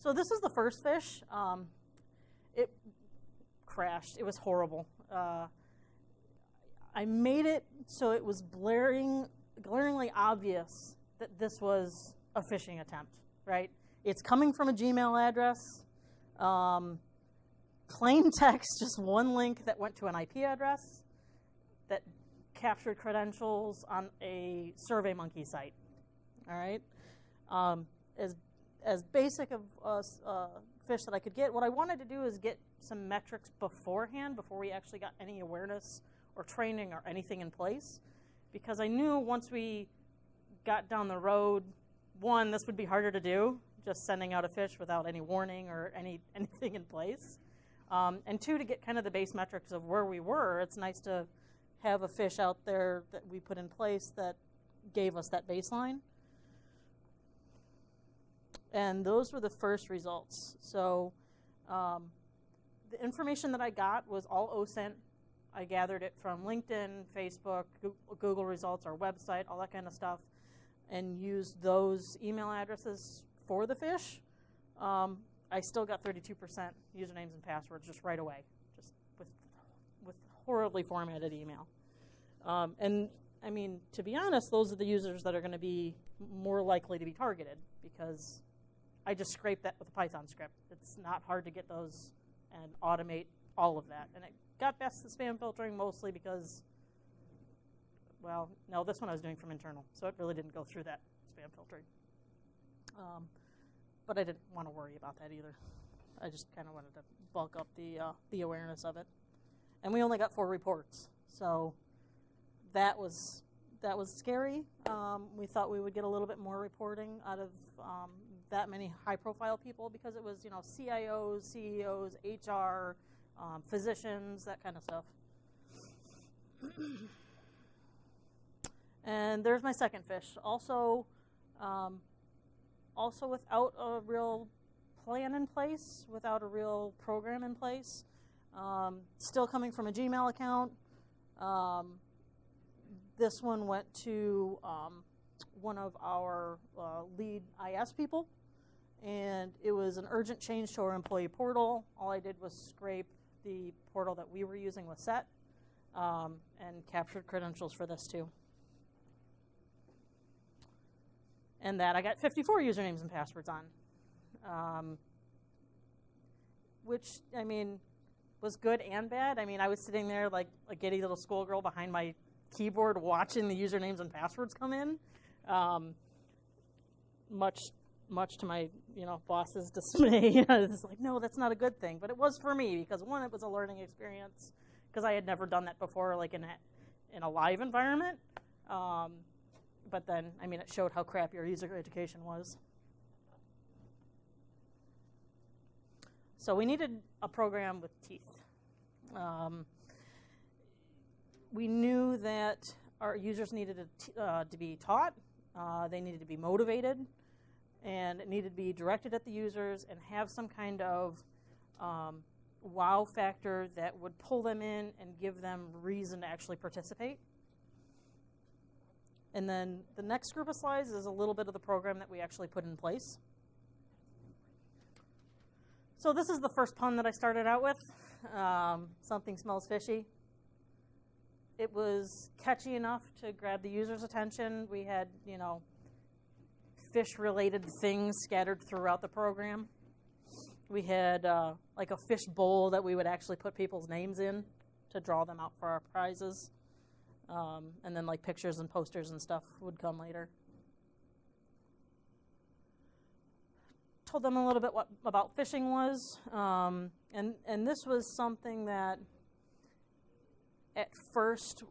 So this is the first fish. It crashed. It was horrible. I made it so it was glaringly obvious that this was a phishing attempt, right? It's coming from a Gmail address. Plain text, just one link that went to an IP address that captured credentials on a SurveyMonkey site. All right, as basic of a fish that I could get. What I wanted to do is get some metrics beforehand, before we actually got any awareness or training or anything in place, because I knew once we got down the road, one, this would be harder to do, just sending out a fish without any warning or anything in place. And two, to get kind of the base metrics of where we were, it's nice to have a fish out there that we put in place that gave us that baseline. And those were the first results. So the information that I got was all OSINT. I gathered it from LinkedIn, Facebook, Google results, our website, all that kind of stuff, and used those email addresses for the fish. I still got 32% usernames and passwords just right away, just with horribly formatted email. And I mean, to be honest, those are the users that are going to be more likely to be targeted, because I just scraped that with a Python script. It's not hard to get those and automate all of that. And it got past the spam filtering mostly because, well, no, this one I was doing from internal, so it really didn't go through that spam filtering. But I didn't want to worry about that either. I just kind of wanted to bulk up the awareness of it. And we only got 4 reports, so that was scary. We thought we would get a little bit more reporting out of that many high-profile people, because it was, CIOs, CEOs, HR, physicians, that kind of stuff. And there's my second fish. Also without a real plan in place, without a real program in place. Still coming from a Gmail account. This one went to one of our lead IS people, and it was an urgent change to our employee portal. All I did was scrape the portal that we were using with SET, and captured credentials for this too. And that I got 54 usernames and passwords on, which, I mean, was good and bad. I mean, I was sitting there like a giddy little schoolgirl behind my keyboard watching the usernames and passwords come in, much to my boss's dismay. It's like, no, that's not a good thing. But it was for me, because one, it was a learning experience, because I had never done that before, like in a live environment. But then, I mean, it showed how crappy our user education was. So we needed a program with teeth. We knew that our users needed to be taught, they needed to be motivated, and it needed to be directed at the users and have some kind of wow factor that would pull them in and give them reason to actually participate. And then the next group of slides is a little bit of the program that we actually put in place. So this is the first pun that I started out with. Something smells fishy. It was catchy enough to grab the user's attention. We had, fish-related things scattered throughout the program. We had like a fish bowl that we would actually put people's names in to draw them out for our prizes. And then like pictures and posters and stuff would come later. Told them a little bit about phishing was. And this was something that at first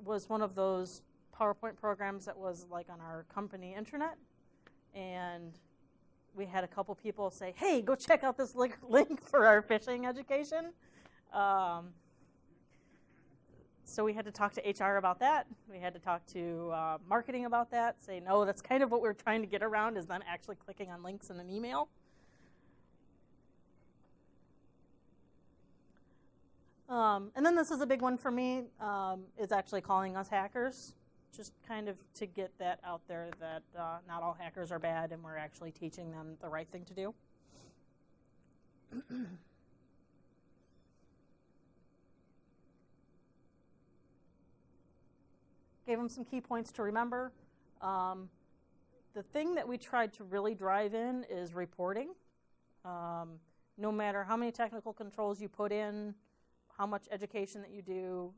was one of those PowerPoint programs that was like on our company intranet. And we had a couple people say, hey, go check out this link for our phishing education. So we had to talk to HR about that. We had to talk to marketing about that, say, no, that's kind of what we're trying to get around, is them actually clicking on links in an email. And then this is a big one for me, is actually calling us hackers, just kind of to get that out there that not all hackers are bad, and we're actually teaching them the right thing to do. Gave them some key points to remember. The thing that we tried to really drive in is reporting. No matter how many technical controls you put in, how much education that you do,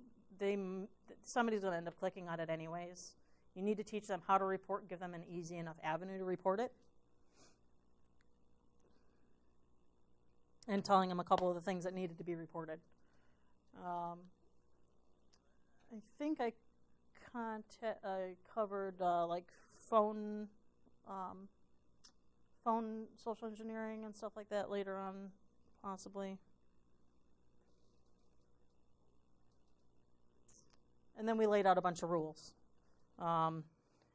somebody's going to end up clicking on it anyways. You need to teach them how to report, give them an easy enough avenue to report it. And telling them a couple of the things that needed to be reported. I think I covered like phone social engineering and stuff like that later on, possibly. And then we laid out a bunch of rules.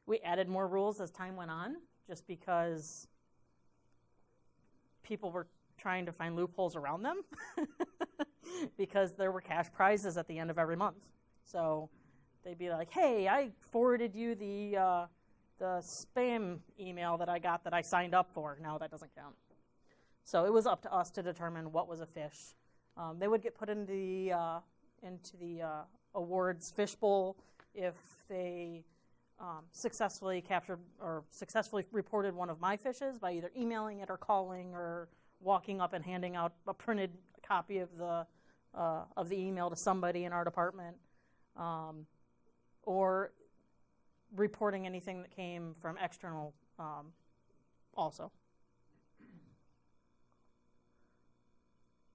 We added more rules as time went on, just because people were trying to find loopholes around them because there were cash prizes at the end of every month. So they'd be like, hey, I forwarded you the spam email that I got that I signed up for. No, that doesn't count. So it was up to us to determine what was a fish. They would get put into the awards fishbowl if they successfully captured or successfully reported one of my fishes by either emailing it or calling or walking up and handing out a printed copy of the email to somebody in our department, or reporting anything that came from external also.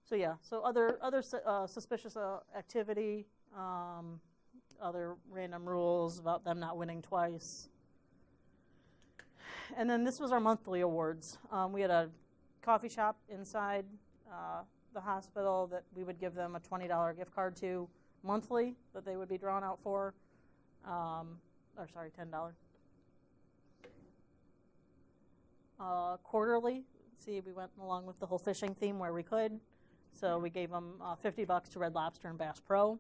So yeah, so other suspicious activity, other random rules about them not winning twice. And then this was our monthly awards. We had a coffee shop inside the hospital that we would give them a $20 gift card to monthly that they would be drawn out for. $10. Quarterly, see, we went along with the whole fishing theme where we could. So we gave them $50 to Red Lobster and Bass Pro.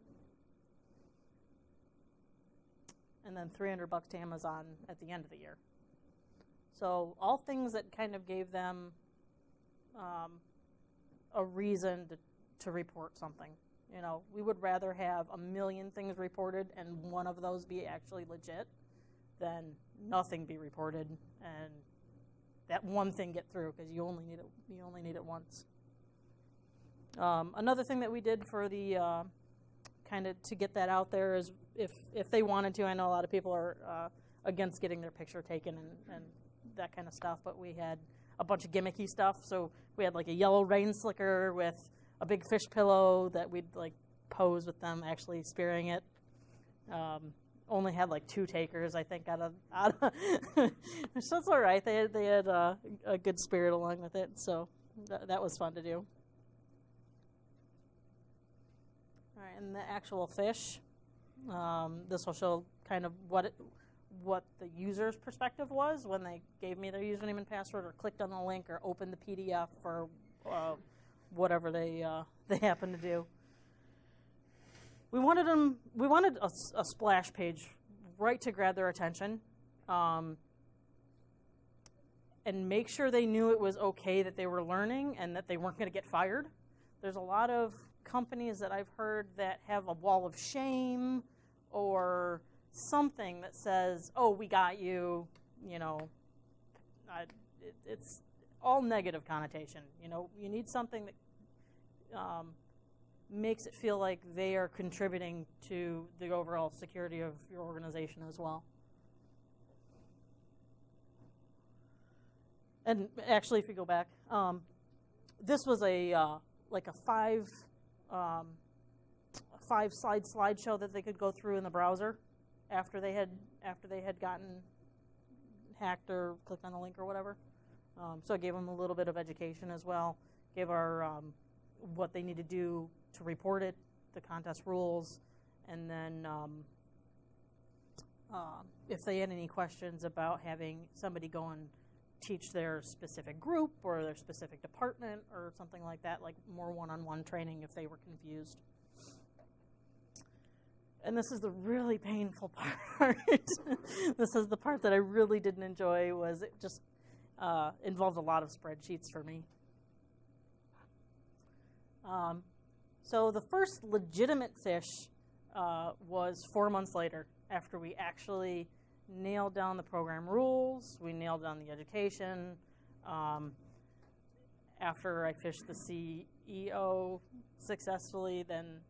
And then $300 to Amazon at the end of the year. So all things that kind of gave them a reason to report something. You know, we would rather have a million things reported and one of those be actually legit than nothing be reported and that one thing get through, because you only need it once. Another thing that we did for the kind of to get that out there is if they wanted to, I know a lot of people are against getting their picture taken and that kind of stuff, but we had a bunch of gimmicky stuff. So we had like a yellow rain slicker with a big fish pillow that we'd like pose with them actually spearing it. Only had like 2 takers, I think, out of so it's all right. They had a good spirit along with it, so that was fun to do. All right, and the actual fish. This will show kind of what the user's perspective was when they gave me their username and password, or clicked on the link, or opened the PDF, or whatever they happened to do. We wanted a splash page right to grab their attention, and make sure they knew it was okay that they were learning and that they weren't going to get fired. There's a lot of companies that I've heard that have a wall of shame or something that says, "Oh, we got you," you know. It's all negative connotation. You know, you need something that makes it feel like they are contributing to the overall security of your organization as well. And actually, if you go back, this was a like a 5-slide slideshow that they could go through in the browser after they had gotten hacked or clicked on the link or whatever. So I gave them a little bit of education as well. Gave our what they need to do to report it, the contest rules, and then if they had any questions about having somebody go and teach their specific group or their specific department or something like that, like more one-on-one training if they were confused. And this is the really painful part. This is the part that I really didn't enjoy. Was it just involved a lot of spreadsheets for me. So the first legitimate fish was 4 months later, after we actually nailed down the program rules, we nailed down the education. After I fished the CEO successfully, then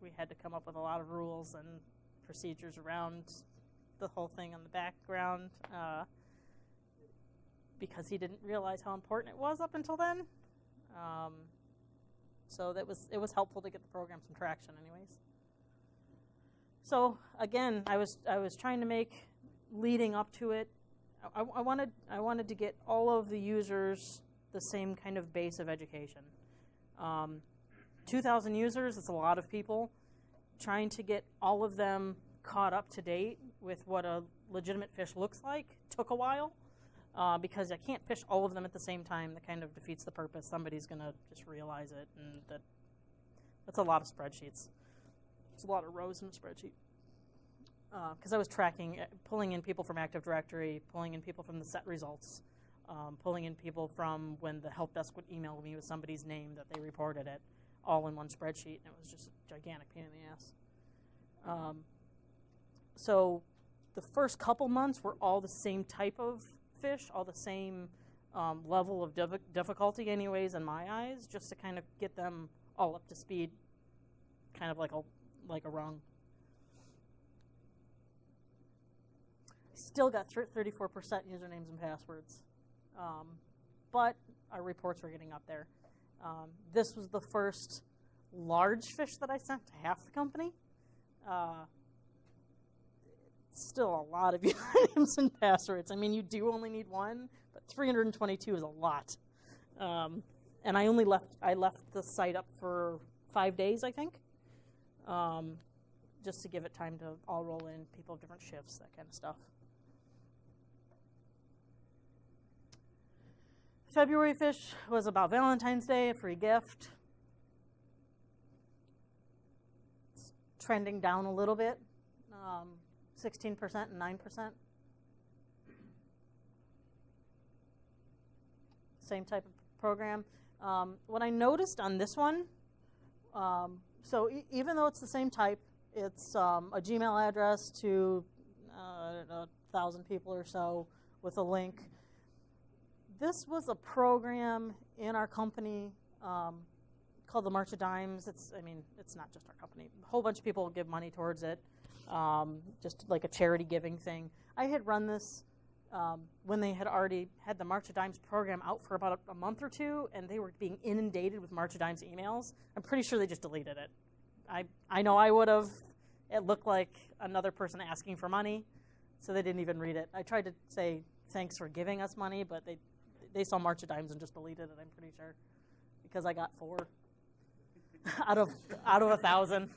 we had to come up with a lot of rules and procedures around the whole thing on the background because he didn't realize how important it was up until then. So it was helpful to get the program some traction anyways. So again, I was trying to make, leading up to it, I wanted to get all of the users the same kind of base of education. 2,000 users, it's a lot of people. Trying to get all of them caught up to date with what a legitimate fish looks like took a while because I can't fish all of them at the same time. That kind of defeats the purpose. Somebody's going to just realize it, and that's a lot of spreadsheets. It's a lot of rows in a spreadsheet. Because I was tracking, pulling in people from Active Directory, pulling in people from the set results, pulling in people from when the help desk would email me with somebody's name that they reported it, all in one spreadsheet, and it was just a gigantic pain in the ass. So the first couple months were all the same type of fish, all the same level of difficulty anyways in my eyes, just to kind of get them all up to speed, kind of like a rung. Still got 34% usernames and passwords, but our reports were getting up there. This was the first large fish that I sent to half the company. Still a lot of usernames and passwords. I mean, you do only need one, but 322 is a lot. And I left the site up for 5 days, I think, just to give it time to all roll in, people of different shifts, that kind of stuff. February fish was about Valentine's Day, a free gift. It's trending down a little bit, 16% and 9%. Same type of program. What I noticed on this one, so even though it's the same type, it's a Gmail address to 1,000 people or so with a link. This was a program in our company called the March of Dimes. It's not just our company. A whole bunch of people give money towards it, just like a charity giving thing. I had run this when they had already had the March of Dimes program out for about a month or two, and they were being inundated with March of Dimes emails. I'm pretty sure they just deleted it. I know I would have. It looked like another person asking for money, so they didn't even read it. I tried to say thanks for giving us money, but they saw March of Dimes and just deleted it, I'm pretty sure, because I got 4 out of 1,000.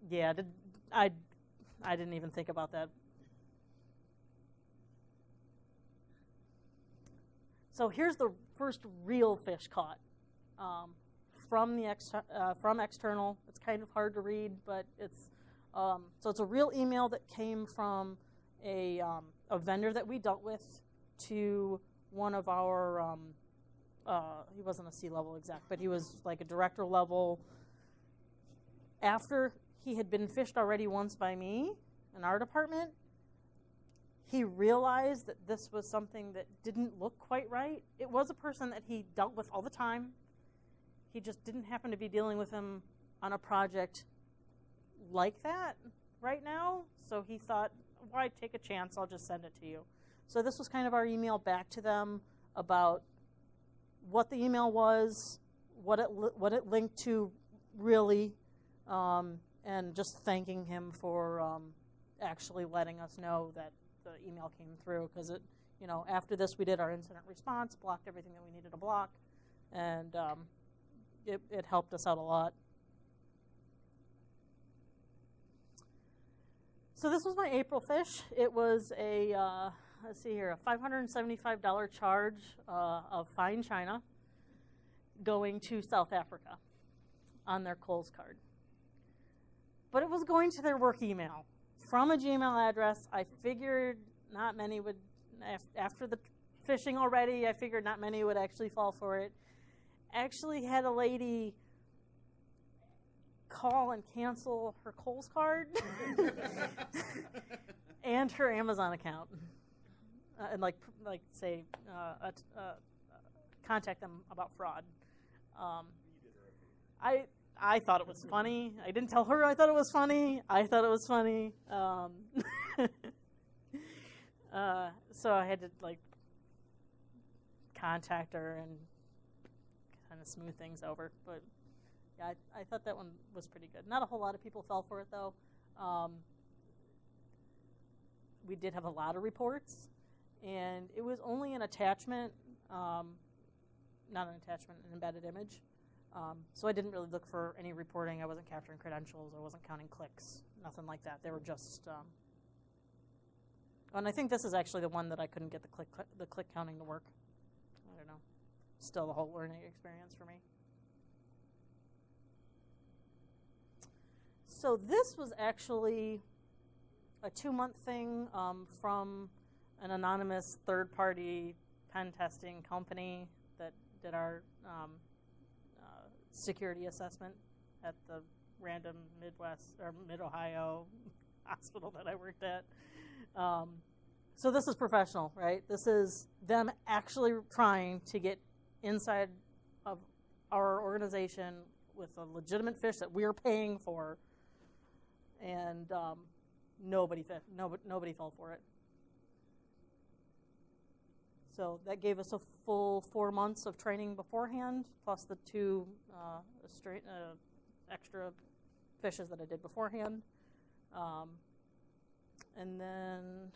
Yeah, I didn't even think about that. So here's the first real fish caught from external. It's kind of hard to read, but it's so it's a real email that came from a vendor that we dealt with to one of our, he wasn't a C-level exec, but he was like a director level. After he had been fished already once by me in our department, he realized that this was something that didn't look quite right. It was a person that he dealt with all the time. He just didn't happen to be dealing with him on a project like that right now, so he thought, why take a chance? I'll just send it to you. So this was kind of our email back to them about what the email was, what it linked to really, and just thanking him for actually letting us know that the email came through. Because after this we did our incident response, blocked everything that we needed to block, and it helped us out a lot. So this was my April fish. It was a, let's see here, a $575 charge of fine china going to South Africa on their Kohl's card. But it was going to their work email from a Gmail address. I figured not many would, after the fishing already, I figured not many would actually fall for it. actually had a lady call and cancel her Kohl's card and her Amazon account, and say contact them about fraud. I thought it was funny. I didn't tell her I thought it was funny. I thought it was funny. So I had to contact her and kind of smooth things over. But yeah, I thought that one was pretty good. Not a whole lot of people fell for it though. We did have a lot of reports, and it was only an attachment, not an attachment, an embedded image. So I didn't really look for any reporting. I wasn't capturing credentials. I wasn't counting clicks. Nothing like that. They were just. And I think this is actually the one that I couldn't get the click counting to work. I don't know. Still a whole learning experience for me. So this was actually a 2-month thing from an anonymous third-party pen testing company that did our security assessment at the random Midwest or Mid-Ohio hospital that I worked at. So this is professional, right? This is them actually trying to get inside of our organization with a legitimate fish that we're paying for, and nobody fell for it. So that gave us a full 4 months of training beforehand, plus the 2 extra fishes that I did beforehand. And then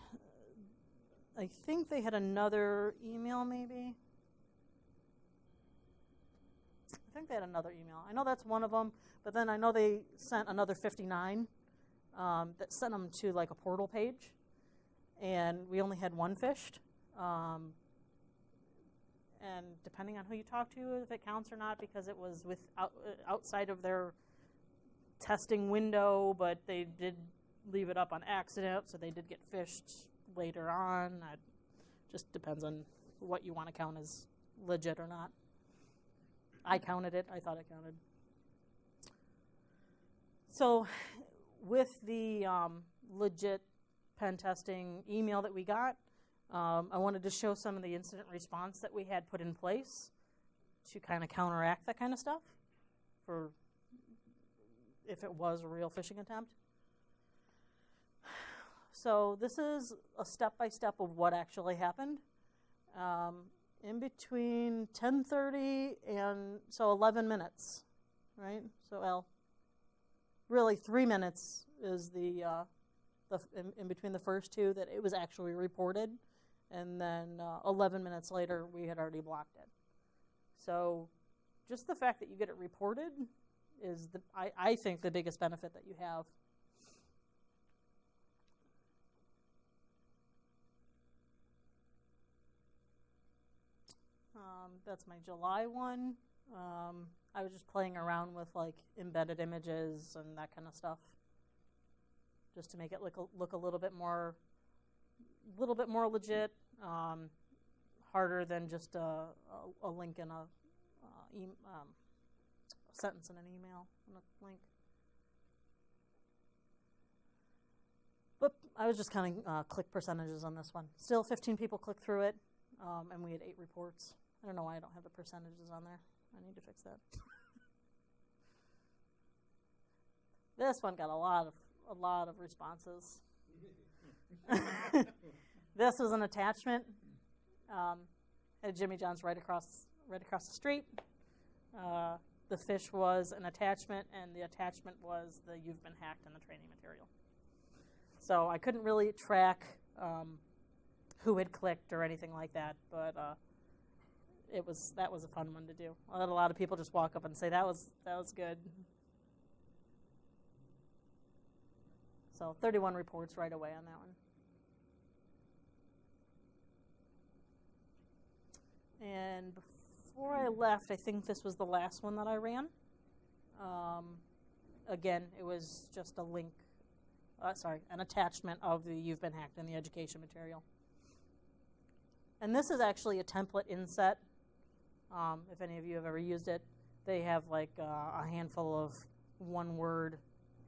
I think they had another email, maybe. I think they had another email. I know that's one of them, but then I know they sent another 59 that sent them to a portal page, and we only had 1 fished. And depending on who you talk to, if it counts or not, because it was outside of their testing window, but they did leave it up on accident, so they did get fished later on. It just depends on what you want to count as legit or not. I counted it. I thought it counted. So with the legit pen testing email that we got, I wanted to show some of the incident response that we had put in place to kind of counteract that kind of stuff for if it was a real phishing attempt. So this is a step-by-step of what actually happened. In between 10:30 and 11 minutes, right? So really 3 minutes is the in between the first 2 that it was actually reported, and then 11 minutes later we had already blocked it. So just the fact that you get it reported is I think the biggest benefit that you have. That's my July one. I was just playing around with embedded images and that kind of stuff, just to make it look a little bit more legit, harder than just a link in a sentence in an email and a link. But I was just counting click percentages on this one. Still 15 people clicked through it, and we had 8 reports. I don't know why I don't have the percentages on there. I need to fix that. This one got a lot of responses. This was an attachment at Jimmy John's right across the street. The fish was an attachment, and the attachment was the "You've been hacked" in the training material. So I couldn't really track who had clicked or anything like that, but that was a fun one to do. I let a lot of people just walk up and say that was good. So 31 reports right away on that one. And before I left, I think this was the last one that I ran. Again, it was just a link, an attachment of the "You've been hacked" in the education material. And this is actually a template inset if any of you have ever used it. They have like a handful of one word.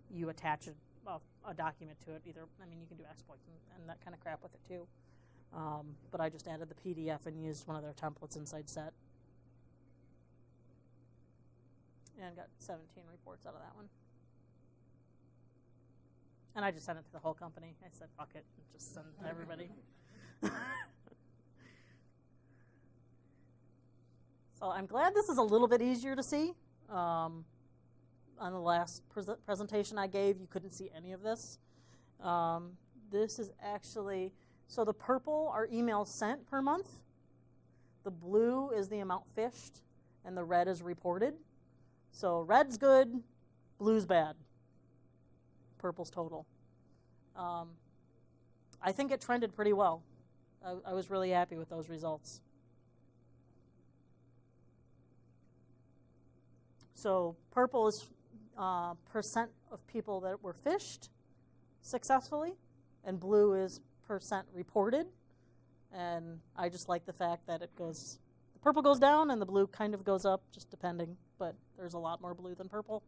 You attach a document to it. Either, I mean, you can do exploits and that kind of crap with it too. But I just added the PDF and used one of their templates inside set. And got 17 reports out of that one. And I just sent it to the whole company. I said, fuck it, just send it to everybody. So I'm glad this is a little bit easier to see. On the last presentation I gave, you couldn't see any of this. This is actually, so the purple are emails sent per month. The blue is the amount fished, and the red is reported. So red's good, blue's bad. Purple's total. I think it trended pretty well. I was really happy with those results. So purple is percent of people that were fished successfully, and blue is percent reported. And I just like the fact that it goes, the purple goes down and the blue kind of goes up, just depending. But there's a lot more blue than purple.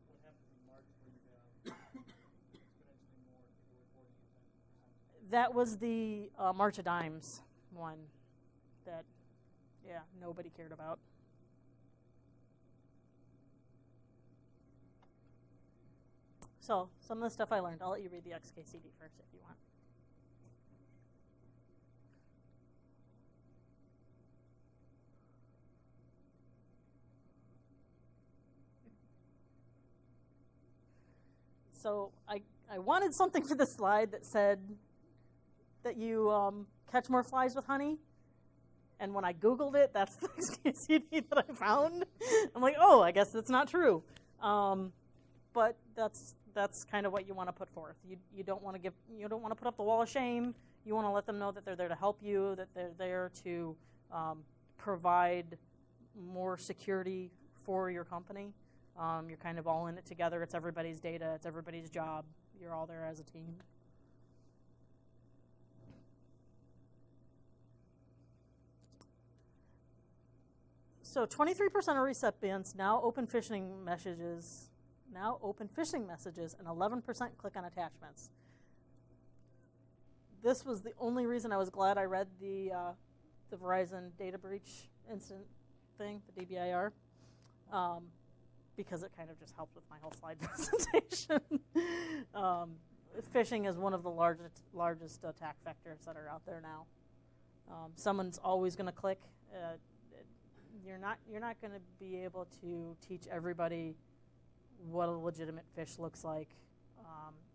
That was the March of Dimes one that, yeah, nobody cared about. So some of the stuff I learned, I'll let you read the XKCD first if you want. So I wanted something for the slide that said that you catch more flies with honey. And when I Googled it, that's the XKCD that I found. I'm like, oh, I guess that's not true. But that's kind of what you want to put forth. You don't want to put up the wall of shame. You want to let them know that they're there to help you, that they're there to provide more security for your company. You're kind of all in it together. It's everybody's data. It's everybody's job. You're all there as a team. So 23% of recipients now open phishing messages, and 11% click on attachments. This was the only reason I was glad I read the Verizon data breach incident thing, the DBIR, because it kind of just helped with my whole slide presentation. Phishing is one of the largest attack vectors that are out there now. Someone's always going to click. You're not going to be able to teach everybody what a legitimate fish looks like,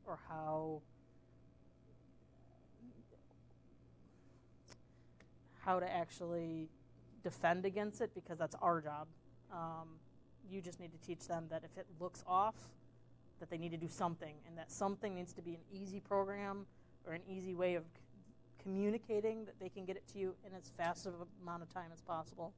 or how to actually defend against it, because that's our job. You just need to teach them that if it looks off, that they need to do something, and that something needs to be an easy program or an easy way of communicating that they can get it to you in as fast of an amount of time as possible.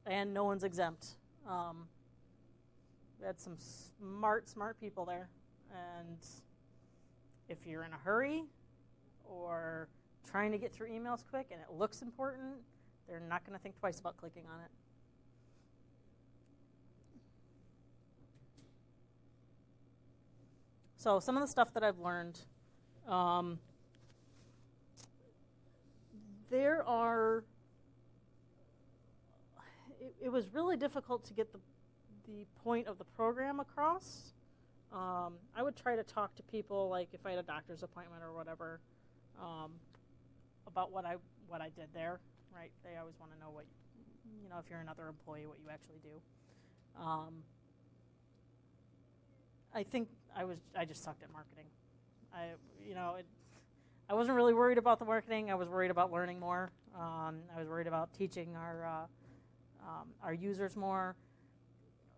And no one's exempt. We had some smart people there, and if you're in a hurry or trying to get through emails quick and it looks important, they're not going to think twice about clicking on it. So some of the stuff that I've learned, it was really difficult to get the point of the program across. I would try to talk to people, like if I had a doctor's appointment or whatever, about what I did there, right? They always want to know if you're another employee, what you actually do. I think I just sucked at marketing. I wasn't really worried about the marketing. I was worried about learning more. I was worried about teaching our users more.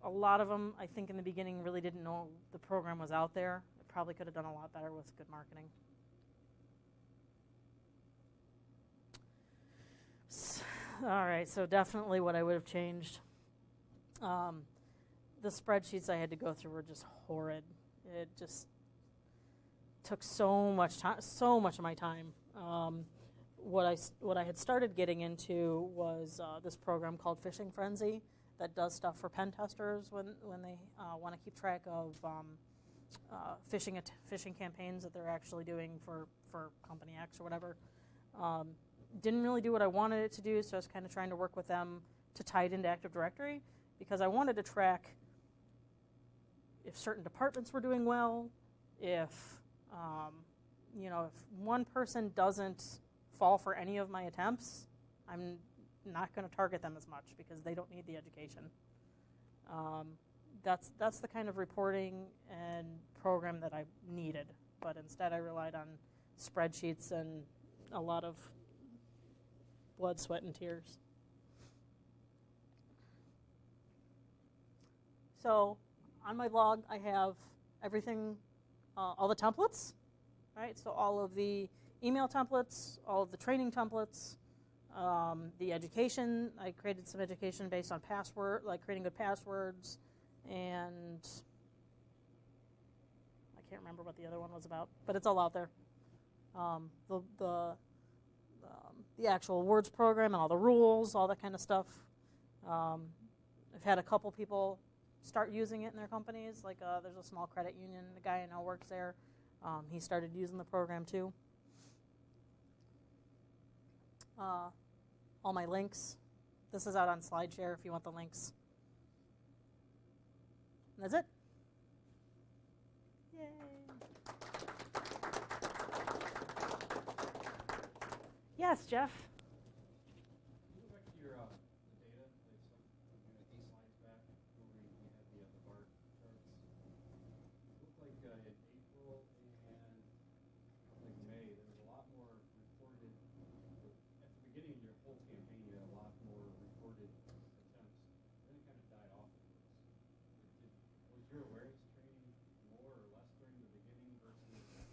A lot of them, I think in the beginning, really didn't know the program was out there. It probably could have done a lot better with good marketing. All right, so definitely what I would have changed. The spreadsheets I had to go through were just horrid. It just took so much of my time. What I had started getting into was this program called Fishing Frenzy that does stuff for pen testers when they want to keep track of phishing campaigns that they're actually doing for Company X or whatever. Didn't really do what I wanted it to do, so I was kind of trying to work with them to tie it into Active Directory because I wanted to track if certain departments were doing well, if one person doesn't fall for any of my attempts, I'm not going to target them as much because they don't need the education. That's the kind of reporting and program that I needed, but instead I relied on spreadsheets and a lot of blood, sweat, and tears. So on my blog, I have everything, all the templates, right? So all of the email templates, all of the training templates, the education. I created some education based on password, like creating good passwords, and I can't remember what the other one was about, but it's all out there. The actual words program and all the rules, all that kind of stuff. I've had a couple people start using it in their companies. Like there's a small credit union, the guy I know works there. He started using the program too. All my links. This is out on SlideShare if you want the links. And that's it. Yay. Yes, Jeff. Can you go back to your the data? Like some, 8 slides back where we had the bar charts. It looked like in April and like May, there was a lot more reported. At the beginning of your whole campaign, you had a lot more reported attempts. Then it kind of died off. Was your awareness training more or less during the beginning versus the end?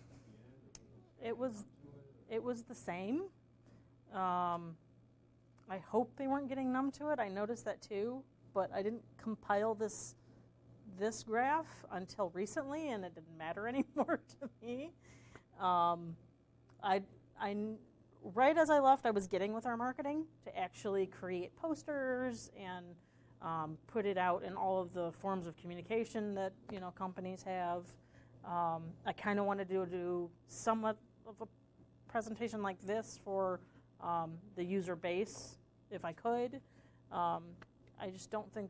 It was the same. I hope they weren't getting numb to it. I noticed that too, but I didn't compile this graph until recently, and it didn't matter anymore to me. Right as I left, I was getting with our marketing to actually create posters and put it out in all of the forms of communication that companies have. I kind of wanted to do somewhat of a presentation like this for the user base, if I could. I just don't think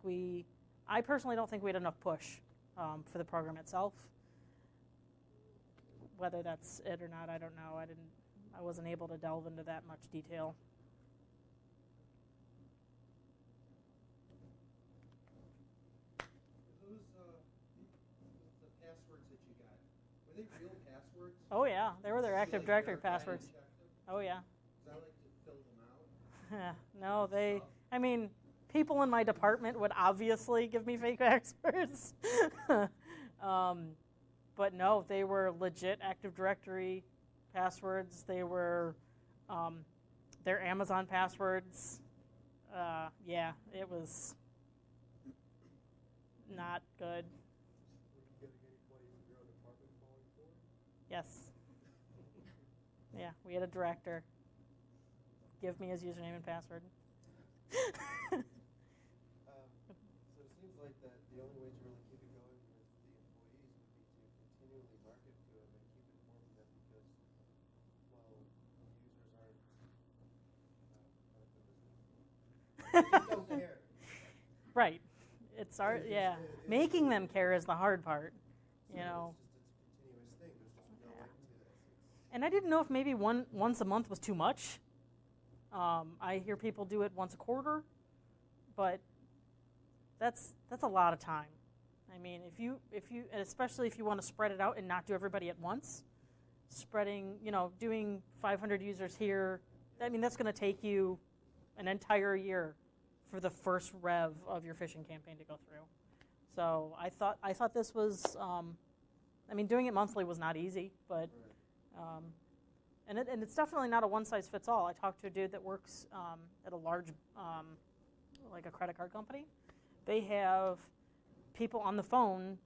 I personally don't think we had enough push for the program itself. Whether that's it or not, I don't know. I wasn't able to delve into that much detail. Those the passwords that you got, were they real passwords? Oh yeah, they were their Active Directory passwords. Oh yeah. Because I like to fill them out. No, people in my department would obviously give me fake passwords. But no, they were legit Active Directory passwords. They were their Amazon passwords. Yeah, it was not good. Were you getting anybody in your own department falling for it? Yes. Yeah, we had a director give me his username and password. So it seems like that the only way to really keep it going with the employees would be to continually market to them and keep informing them because, well, users aren't just don't care. Right. It's making them care is the hard part, It's just a continuous thing. There's just no end to this. And I didn't know if maybe once a month was too much. I hear people do it once a quarter, but that's a lot of time. I mean, if you, especially if you want to spread it out and not do everybody at once, doing 500 users here, that's going to take you an entire year for the first rev of your phishing campaign to go through. So I thought this was, doing it monthly was not easy, but, and it's definitely not a one-size-fits-all. I talked to a dude that works at a large, like a credit card company. They have people on the phone,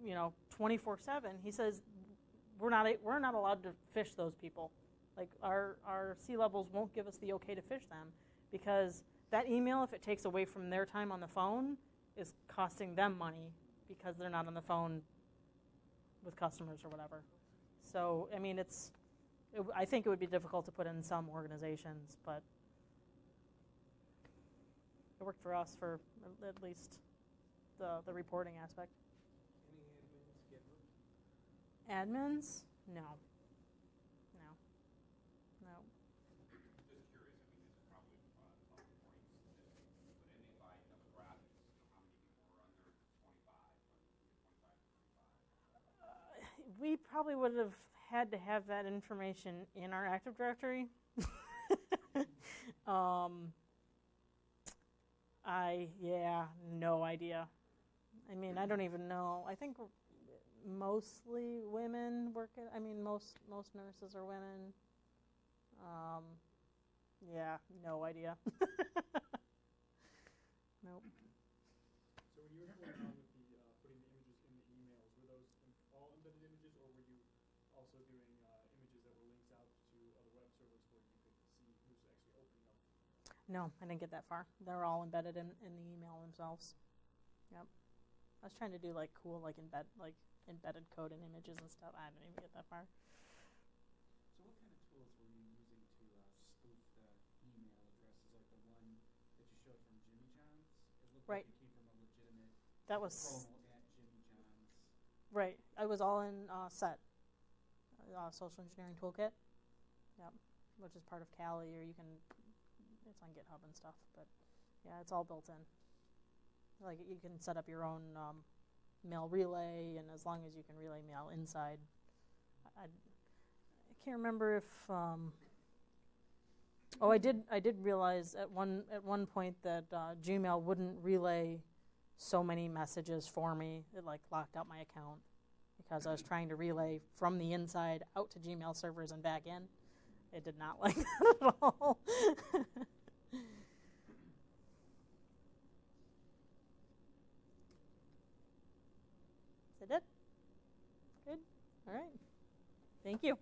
24/7. He says we're not allowed to phish those people Like our sea levels won't give us the okay to fish them because that email, if it takes away from their time on the phone, is costing them money because they're not on the phone with customers or whatever. So, I mean, I think it would be difficult to put in some organizations, but it worked for us for at least the reporting aspect. Any admins get hooked? Admins? No. Just curious, I mean, this is probably talking more statistics, but identify demographics, how many people are under 25, 25 to 35? We probably would have had to have that information in our Active Directory. No idea. I mean, I don't even know. I think mostly women work at, I mean, most nurses are women. No idea. Nope. So when you were going on with the putting the images in the emails, were those all embedded images, or were you also doing images that were linked out to other web servers where you could see who's actually opening them? No, I didn't get that far. They're all embedded in the email themselves. Yep. I was trying to do like cool embedded code in images and stuff. I didn't even get that far. So what kind of tools were you using to spoof the email addresses, like the one that you showed from Jimmy John's? It looked Right. like it came from a legitimate That was promo at Jimmy John's. right. I was all in SET, Social Engineering Toolkit. Yep, which is part of Kali, or you can. It's on GitHub and stuff, but yeah, it's all built in. Like you can set up your own mail relay, and as long as you can relay mail inside, I can't remember if. I did realize at one point that Gmail wouldn't relay so many messages for me. It like locked out my account because I was trying to relay from the inside out to Gmail servers and back in. It did not like that at all. Is that it? Good? All right. Thank you.